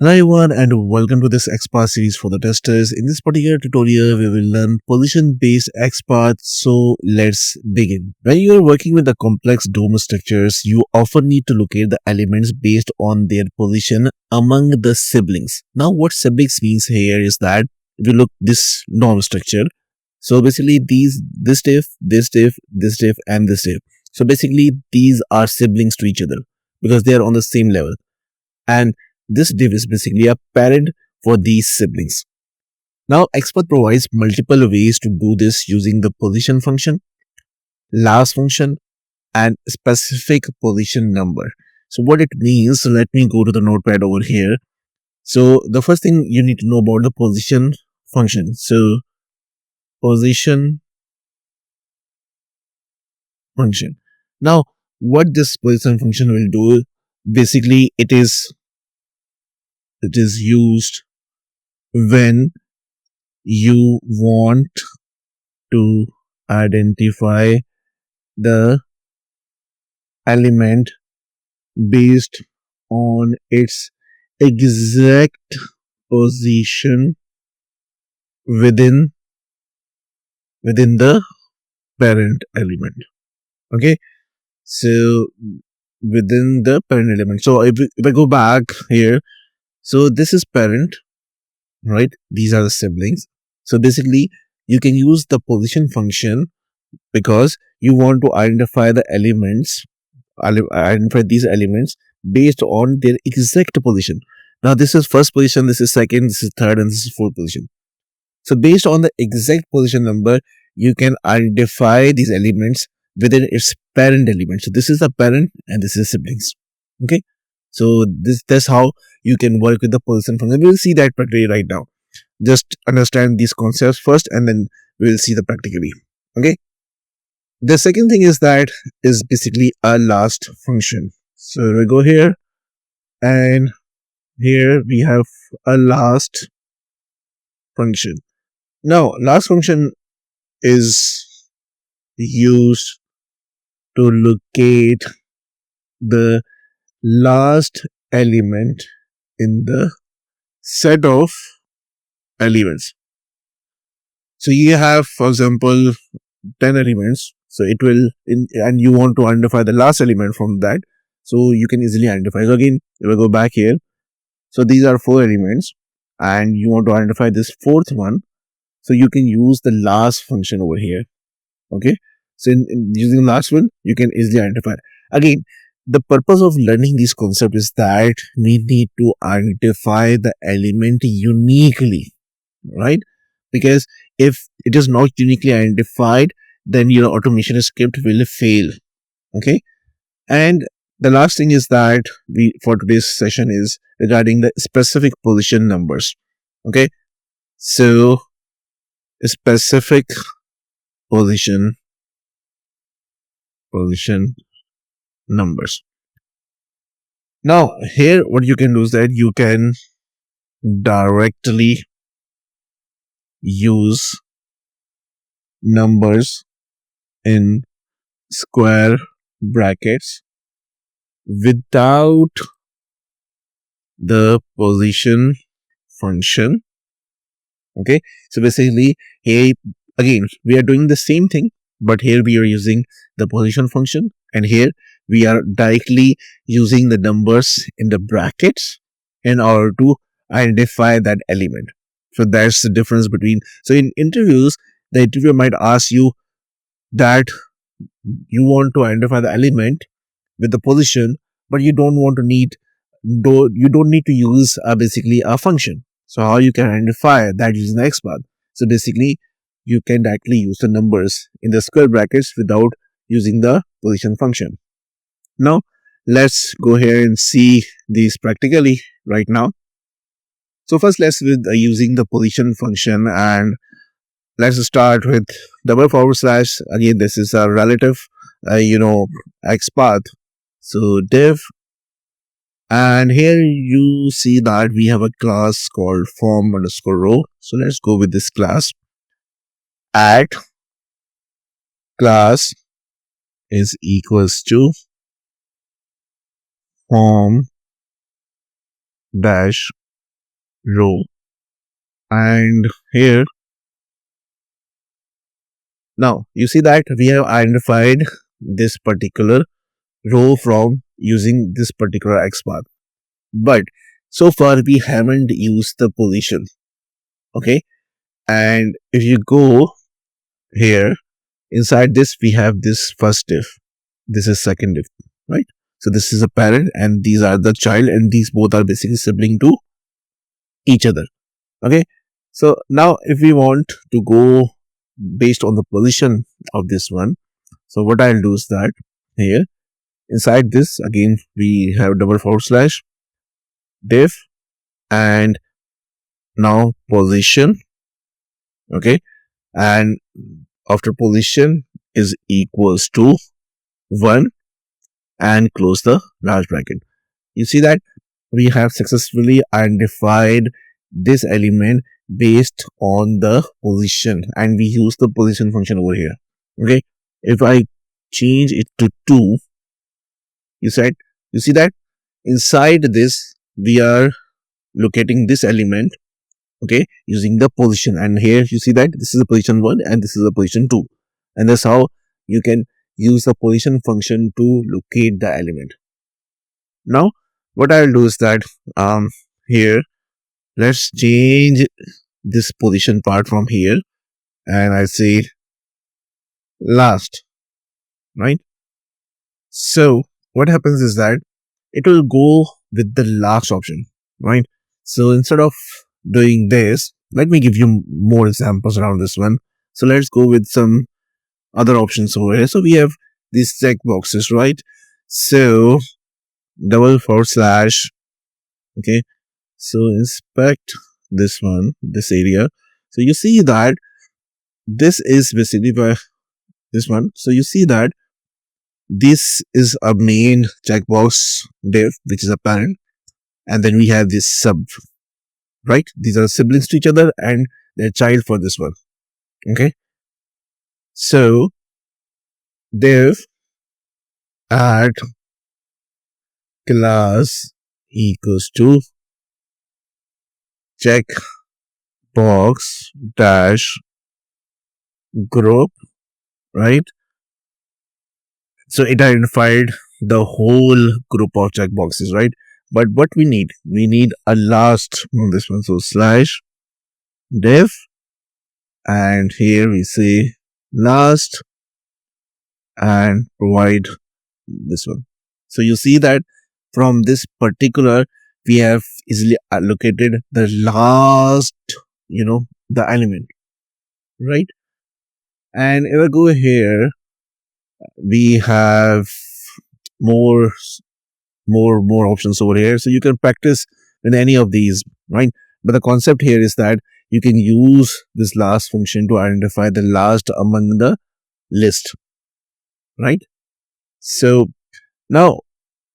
Hello everyone and welcome to this XPath series for the testers. In this particular tutorial, we will learn position-based XPath. So let's begin. When you are working with the complex DOM structures, you often need to locate the elements based on their position among the siblings. Now what siblings means here is that if you look this DOM structure, so basically this div, this div, this div and this div. So basically these are siblings to each other because they are on the same level. And this div is basically a parent for these siblings. Now, XPath provides multiple ways to do this using the position function, last function, and specific position number. So what it means, so let me go to the notepad over here. So the first thing you need to know about the position function. So position function. Now, what this position function will do, basically it is used when you want to identify the element based on its exact position within the parent element. Okay, so within the parent element. So if I go back here, so this is parent, right? These are the siblings. So basically you can use the position function because you want to identify the elements, identify these elements based on their exact position. Now this is first position, this is second, this is third, and this is fourth position. So based on the exact position number, you can identify these elements within its parent element. So this is the parent and this is siblings. Okay. So that's how you can work with the position function. We'll see that practically right now. Just understand these concepts first and then we'll see the practically. Okay. The second thing is basically a last function. So we go here and here we have a last function. Now last function is used to locate the last element in the set of elements. So you have, for example, 10 elements. So it will, and you want to identify the last element from that. So you can easily identify. So again, if we go back here, so these are 4 elements and you want to identify this fourth one. So you can use the last function over here. Okay. So in using the last one, you can easily identify. Again, the purpose of learning this concept is that we need to identify the element uniquely, right? Because if it is not uniquely identified, then your automation script will fail. Okay. And the last thing is that for today's session is regarding the specific position numbers. Okay. So specific position numbers. Now here what you can do is that you can directly use numbers in square brackets without the position function. Okay, so basically here again we are doing the same thing, but here we are using the position function and here we are directly using the numbers in the brackets in order to identify that element. So that's the difference between, so in interviews, the interviewer might ask you that you want to identify the element with the position, but you don't need to use basically a function. So how you can identify that using the XPath? So basically you can directly use the numbers in the square brackets without using the position function. Now let's go here and see these practically right now. So first let's with using the position function, and let's start with double / again this is a relative XPath. So div, and here you see that we have a class called form_row. So let's go with this class. Add class is equals to form dash row, and here now you see that we have identified this particular row from using this particular XPath. But so far we haven't used the position. Okay. And if you go here, inside this we have this first div. This is second div, right? So this is a parent and these are the child, and these both are basically sibling to each other. Okay. So now if we want to go based on the position of this one, so what I'll do is that here inside this again we have double forward slash div and now position. Okay. And after position is equals to 1 and close the large bracket. You see that we have successfully identified this element based on the position, and we use the position function over here. Okay. If I change it to 2, you see that inside this we are locating this element, okay, using the position, and here you see that this is a position 1 and this is a position 2, and that's how you can use the position function to locate the element. Now what I'll do is that here let's change this position part from here, and I say last, right? So what happens is that it will go with the last option, right? So instead of doing this, let me give you more examples around this one. So let's go with some other options over here. So we have these check boxes, right? So double forward slash, okay. So inspect this one, this area. So you see that this is basically by this one. So you see that this is a main checkbox div, which is a parent, and then we have this sub, right? These are siblings to each other and their child for this one. Okay. So div add class equals to check box dash group, right? So it identified the whole group of checkboxes, right? But what we need a last on this one. So slash div, and here we say last and provide this one. So you see that from this particular we have easily allocated the last, the element, right? And if I go here, we have more options over here, so you can practice with any of these, right? But the concept here is that you can use this last function to identify the last among the list, right? So now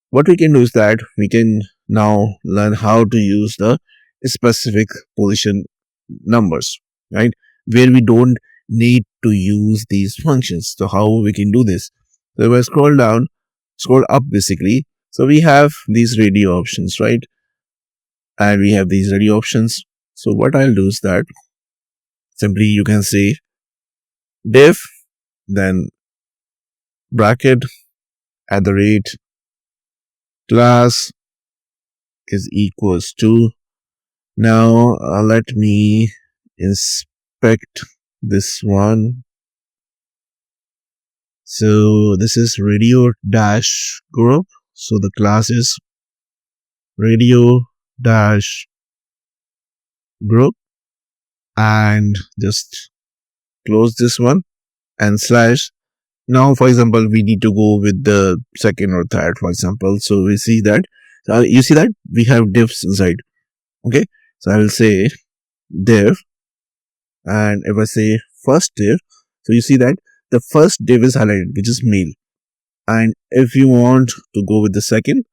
what we can do is that we can now learn how to use the specific position numbers, right? Where we don't need to use these functions. So how we can do this? So if I scroll up basically, so we have these radio options, right? And we have these radio options. So what I'll do is that simply you can say div, then bracket at the rate class is equals to. Now let me inspect this one. So this is radio dash group. So the class is radio dash group, and just close this one and slash. Now for example we need to go with the second or third, for example. So we see that you see that we have divs inside. Okay, so I will say div, and if I say first div, so you see that the first div is highlighted, which is male. And if you want to go with the second,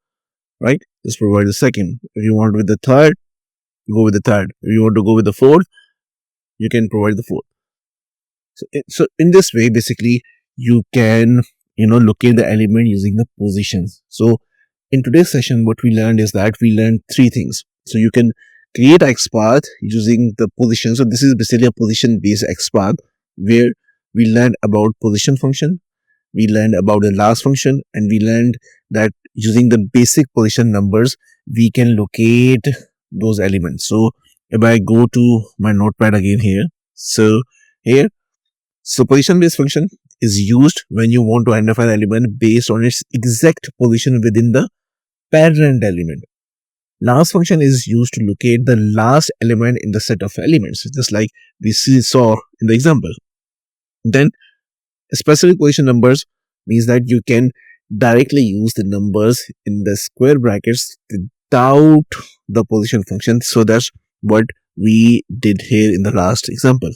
right, just provide the second. If you want with the third, go with the third. If you want to go with the fourth, you can provide the fourth. So in this way, basically, you can, locate the element using the positions. So in today's session, what we learned is that we learned three things. So you can create XPath using the position. So this is basically a position-based XPath where we learned about position function, we learned about the last function, and we learned that using the basic position numbers, we can locate those elements. So if I go to my notepad again here, so here, so position-based function is used when you want to identify the element based on its exact position within the parent element. Last function is used to locate the last element in the set of elements, just like we saw in the example. Then specific position numbers means that you can directly use the numbers in the square brackets without the position function. So that's what we did here in the last example,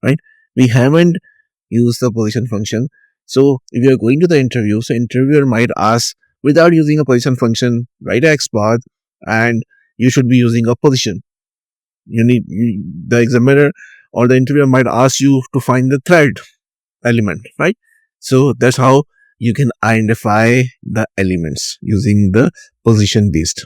right? We haven't used the position function. So if you're going to the interview, so interviewer might ask, without using a position function, write a XPath, and you should be using a position. The examiner or the interviewer might ask you to find the thread element, right? So that's how you can identify the elements using the position based.